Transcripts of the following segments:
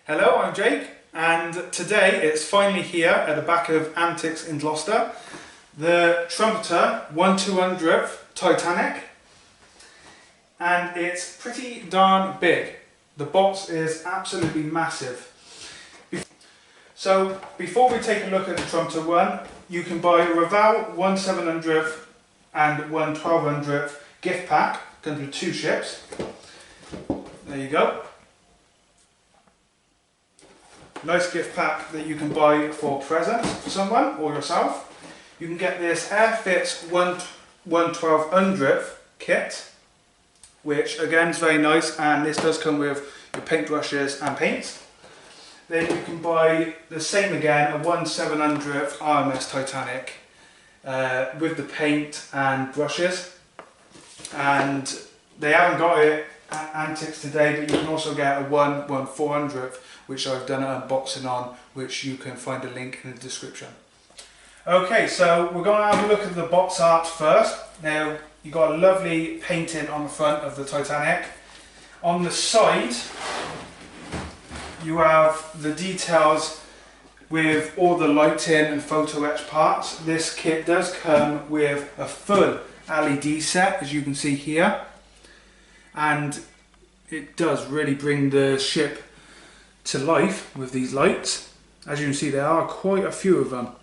Hello, I'm Jake, and today it's finally here at the back of Antics in Gloucester, the Trumpeter 1/200th Titanic, and it's pretty darn big. The box is absolutely massive. So before we take a look at the Trumpeter 1, you can buy a Raval 1/700th and 1/1200th gift pack, comes with 2 ships. There you go. Nice gift pack that you can buy for presents for someone or yourself. You can get this Airfits 1/1200th kit, which again is very nice, and this does come with your paintbrushes and paints. Then you can buy the same again, a 1/700th R.M.S Titanic with the paint and brushes. And they haven't got it at Antics today, but you can also get a 1/400th, which I've done an unboxing on, which you can find a link in the description. Okay, so we're going to have a look at the box art first. Now, you've got a lovely painting on the front of the Titanic. On the side, you have the details with all the lighting and photo etch parts. This kit does come with a full LED set, as you can see here, and it does really bring the ship to life with these lights. As you can see, there are quite a few of them,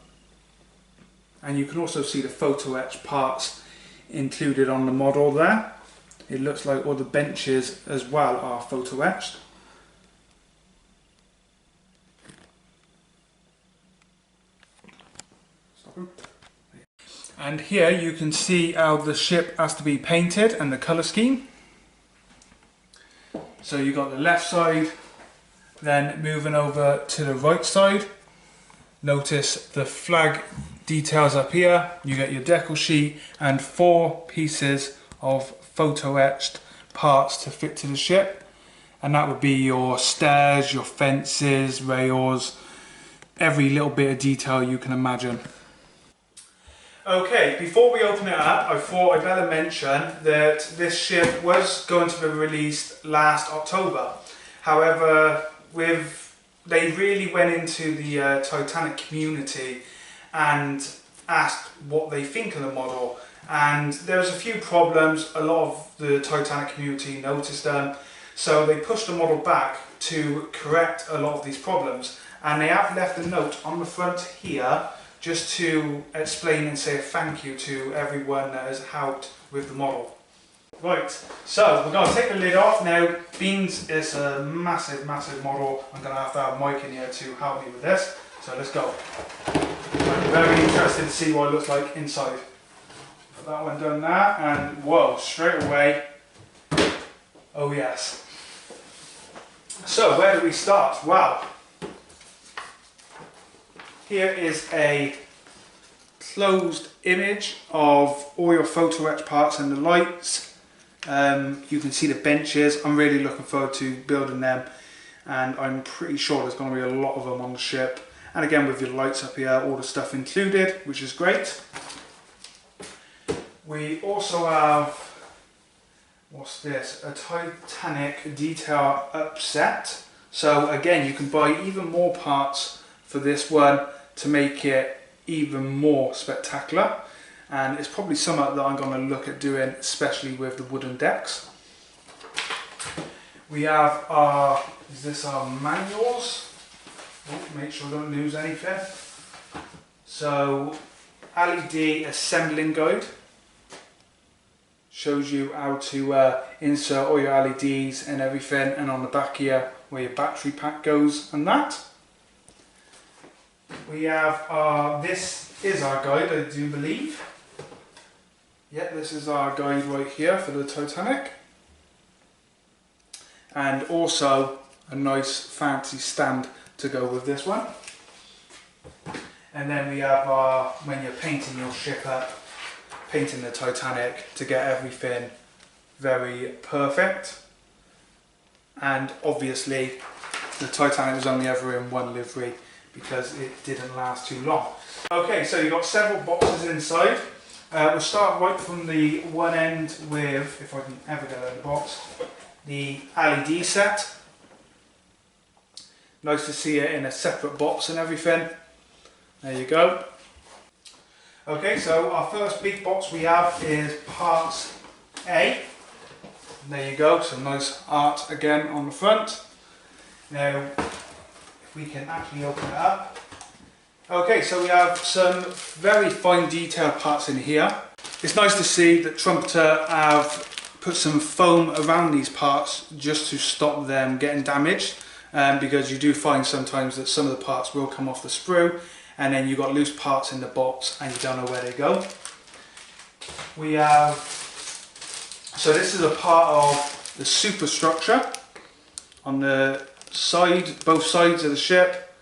and you can also see the photo etch parts included on the model there. It looks like all the benches as well are photo etched. And here you can see how the ship has to be painted and the colour scheme. So you've got the left side, then moving over to the right side. Notice the flag details up here. You get your decal sheet and 4 pieces of photo etched parts to fit to the ship. And that would be your stairs, your fences, rails, every little bit of detail you can imagine. Okay, before we open it up, I thought I'd better mention that this ship was going to be released last October. However, they really went into the Titanic community and asked what they think of the model. And there's a few problems. A lot of the Titanic community noticed them. So they pushed the model back to correct a lot of these problems. And they have left a note on the front here just to explain and say a thank you to everyone that has helped with the model. Right, so we're going to take the lid off now. Beans is a massive, massive model. I'm going to have Mike in here to help me with this. So let's go. I'm very interested to see what it looks like inside. Put that one done there, and whoa, straight away. Oh yes. So where do we start? Well, here is a closed image of all your photo etch parts and the lights. You can see the benches. I'm really looking forward to building them, and I'm pretty sure there's going to be a lot of them on the ship. And again, with your lights up here, all the stuff included, which is great. We also have, what's this? A Titanic detail upset. So again, you can buy even more parts for this one to make it even more spectacular, and it's probably something that I'm going to look at doing, especially with the wooden decks. We have our manuals. Oh, make sure I don't lose anything. So LED assembling guide shows you how to insert all your LEDs and everything, and on the back here where your battery pack goes and that. We have this is our guide, I do believe. Yep, this is our guide right here for the Titanic. And also a nice fancy stand to go with this one. And then we have our, when you're painting your ship up, painting the Titanic to get everything very perfect. And obviously the Titanic was only ever in one livery because it didn't last too long. Okay, so you've got several boxes inside. We'll start right from the one end with, if I can ever get out of the box, the LED set. Nice to see it in a separate box and everything. There you go. Okay, so our first big box we have is parts A. And there you go, some nice art again on the front. Now, if we can actually open it up. Okay, so we have some very fine detailed parts in here. It's nice to see that Trumpeter have put some foam around these parts just to stop them getting damaged, because you do find sometimes that some of the parts will come off the sprue and then you've got loose parts in the box and you don't know where they go. We have, so this is a part of the superstructure on the side, both sides of the ship,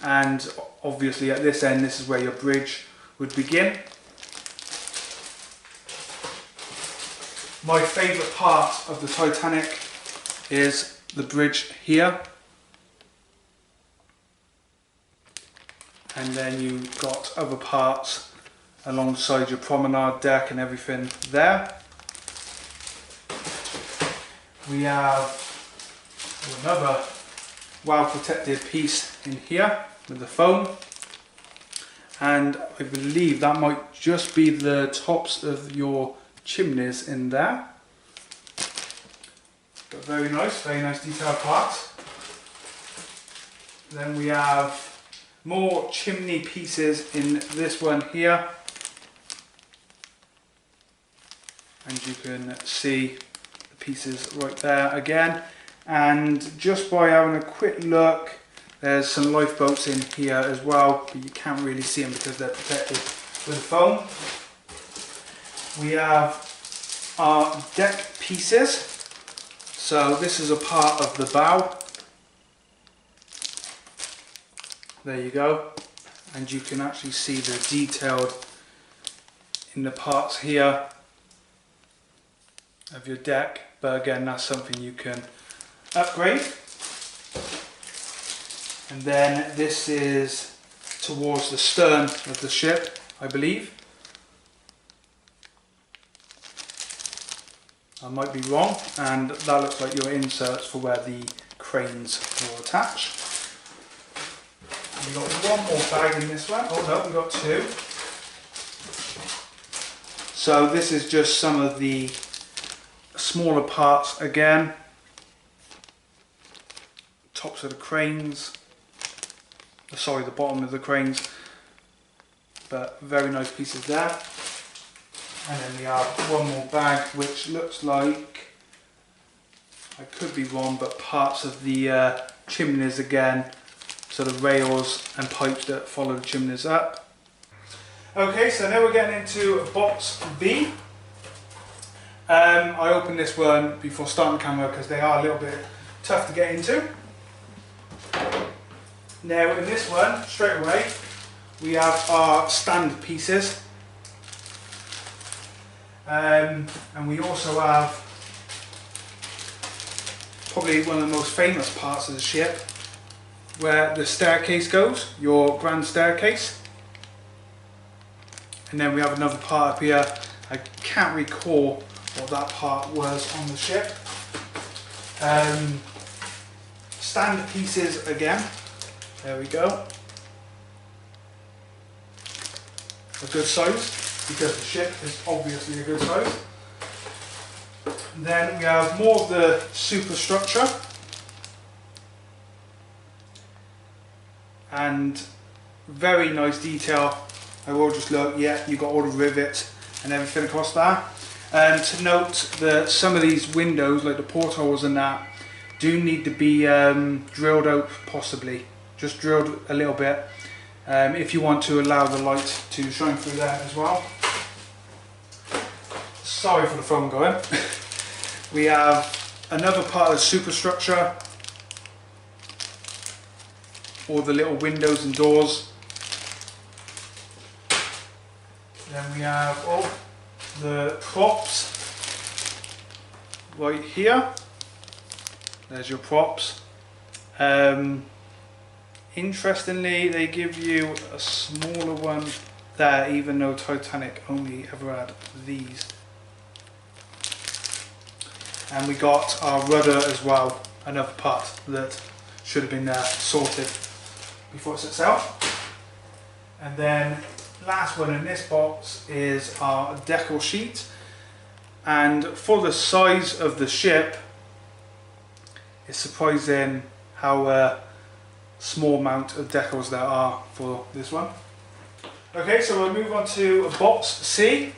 and obviously at this end this is where your bridge would begin. My favourite part of the Titanic is the bridge here, and then you've got other parts alongside your promenade deck and everything there. We have another well protected piece in here with the foam, and I believe that might just be the tops of your chimneys in there. But very nice detailed parts. Then we have more chimney pieces in this one here, and you can see the pieces right there again. And just by having a quick look, there's some lifeboats in here as well, but you can't really see them because they're protected with foam. We have our deck pieces. So this is a part of the bow. There you go. And you can actually see the detailed in the parts here of your deck. But again, that's something you can upgrade. And then this is towards the stern of the ship, I believe. I might be wrong, and that looks like your inserts for where the cranes will attach. We've got one more bag in this one. Oh no, we've got two. So this is just some of the smaller parts again. Tops of the cranes. Sorry, the bottom of the cranes. But very nice pieces there. And then we have one more bag which looks like, I could be wrong, but parts of the chimneys again. So the rails and pipes that follow the chimneys up. Okay, so now we're getting into box B. I opened this one before starting the camera because they are a little bit tough to get into. Now in this one, straight away, we have our stand pieces. And we also have probably one of the most famous parts of the ship, where the staircase goes, your grand staircase. And then we have another part up here. I can't recall what that part was on the ship. Stand pieces again. There we go. A good size, because the ship is obviously a good size. And then we have more of the superstructure. And very nice detail. I will just look, yeah, you've got all the rivets and everything across there. And to note that some of these windows, like the portholes and that, do need to be drilled out possibly. Just drilled a little bit. If you want to allow the light to shine through there as well. Sorry for the phone going. We have another part of the superstructure. All the little windows and doors. Then we have the props right here. There's your props. Interestingly, they give you a smaller one there, even though Titanic only ever had these. And we got our rudder as well, another part that should have been sorted before it sets out. And then last one in this box is our decal sheet, and for the size of the ship it's surprising how small amount of decals there are for this one. Okay, so we'll move on to box C,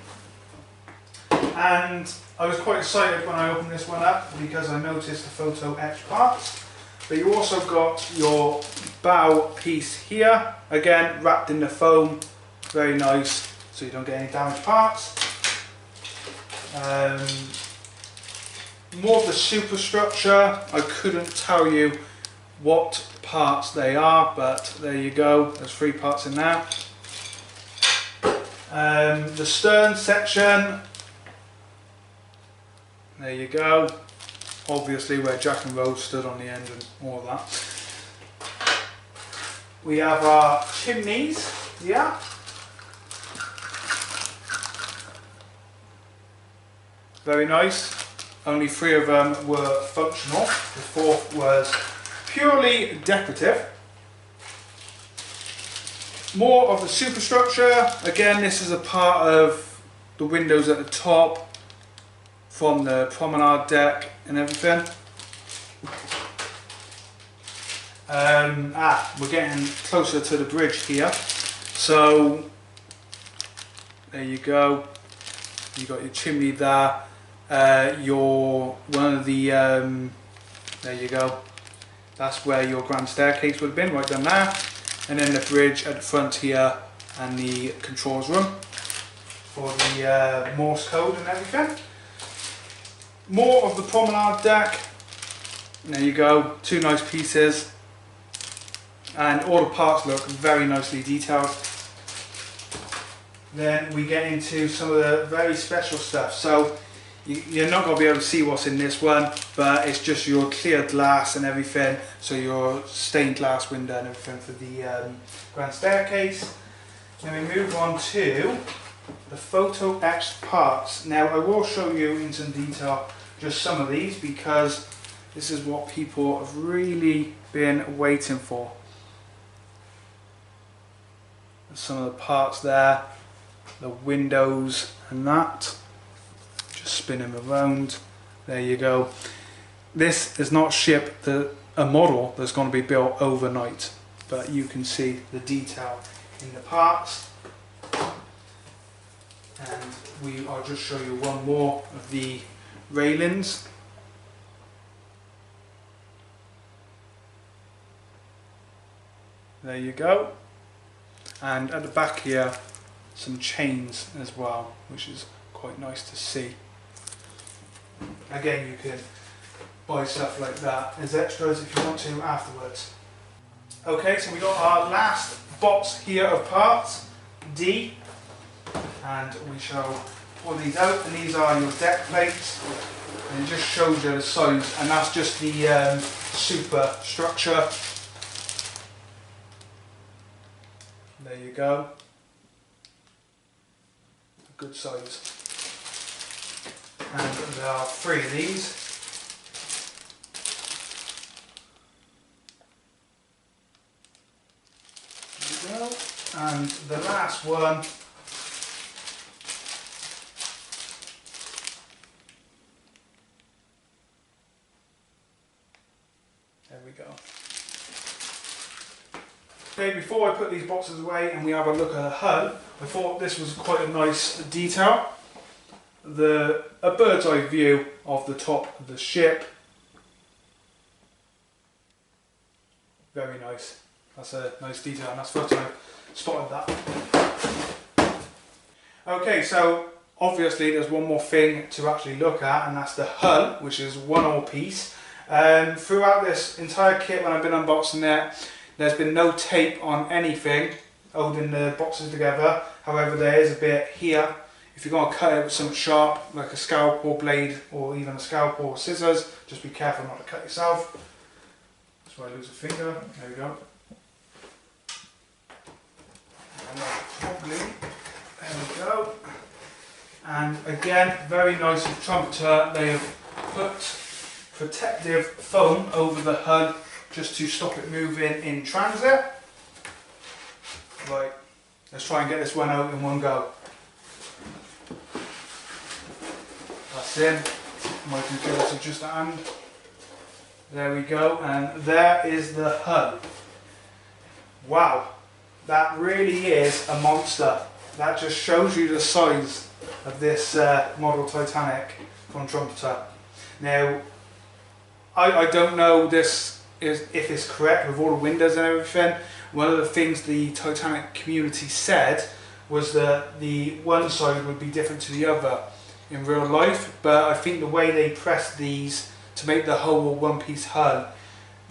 and I was quite excited when I opened this one up because I noticed the photo etched parts, but you also got your bow piece here, again wrapped in the foam, very nice, so you don't get any damaged parts. More of the superstructure, I couldn't tell you what parts they are, but there you go, there's 3 parts in there. The stern section, there you go, obviously where Jack and Rose stood on the end and all of that. We have our chimneys here. Very nice. Only 3 of them were functional. The 4th was purely decorative. More of the superstructure. Again, this is a part of the windows at the top from the promenade deck and everything. We're getting closer to the bridge here. So there you go. You got your chimney there. There you go. That's where your grand staircase would have been, right down there. And then the bridge at the front here, and the controls room for the Morse code and everything. More of the promenade deck. There you go, 2 nice pieces, and all the parts look very nicely detailed. Then we get into some of the very special stuff. So you're not going to be able to see what's in this one, but it's just your clear glass and everything, so your stained glass window and everything for the grand staircase. Then we move on to the photo etched parts. Now I will show you in some detail just some of these, because this is what people have really been waiting for. Some of the parts there, the windows and that. Spin them around, there you go. This is not a model that's going to be built overnight, but you can see the detail in the parts. And I'll just show you one more of the railings. There you go. And at the back here, some chains as well, which is quite nice to see. Again, you can buy stuff like that as extras if you want to afterwards. Okay, so we got our last box here of parts, D, and we shall pull these out, and these are your deck plates, and it just shows you the size, and that's just the superstructure. There you go, a good size. And there are 3 of these. There we go. And the last one there we go. Okay, before I put these boxes away and we have a look at the hull, I thought this was quite a nice detail. A bird's eye view of the top of the ship. Very nice. That's a nice detail, and that's the first time I've spotted that. Okay, so obviously there's one more thing to actually look at, and that's the hull, which is one all piece. Throughout this entire kit, when I've been unboxing it, there's been no tape on anything holding the boxes together. However, there is a bit here. If you're going to cut it with something sharp, like a scalpel blade, or even a scalpel or scissors, just be careful not to cut yourself. That's why I lose a finger. There we go. Probably. There we go. And again, very nice with Trumpeter. They have put protective foam over the hull just to stop it moving in transit. Right, let's try and get this one out in one go. That's in. My computer just a hand. There we go, and there is the hull. Wow, that really is a monster. That just shows you the size of this model Titanic from Trumpeter. Now, I don't know if it's correct with all the windows and everything. One of the things the Titanic community said was that the one side would be different to the other in real life, but I think the way they pressed these to make the whole one-piece hull,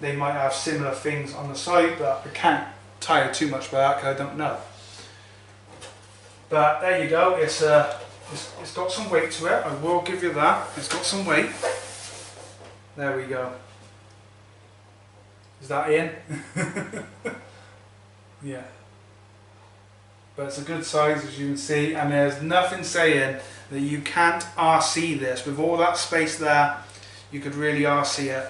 they might have similar things on the side, but I can't tell you too much about that because I don't know. But there you go, it's got some weight to it, I will give you that. It's got some weight. There we go. Is that in? Yeah. But it's a good size, as you can see, and there's nothing saying that you can't RC this. With all that space there, you could really RC it.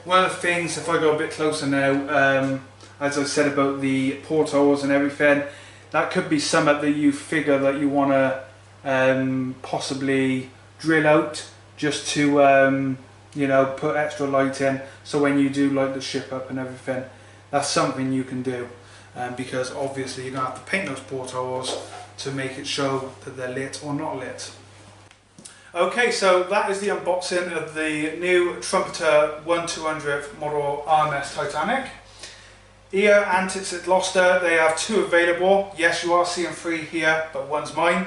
One of the things, if I go a bit closer now, as I said about the portholes and everything, that could be something that you figure that you want to possibly drill out just to you know, put extra light in, so when you do light the ship up and everything, that's something you can do, because obviously you're going to have to paint those portholes to make it show that they're lit or not lit. Okay, so that is the unboxing of the new Trumpeter 1/200th model R.M.S Titanic. Here and it's at Gloucester, they have two available. Yes, you are seeing three here, but one's mine.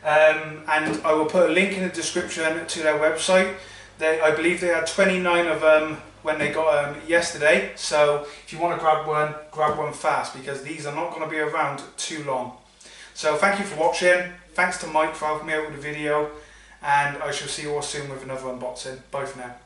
And I will put a link in the description to their website. I believe they had 29 of them when they got them yesterday. So if you want to grab one fast, because these are not going to be around too long. So thank you for watching. Thanks to Mike for helping me out with the video. And I shall see you all soon with another unboxing. Bye for now.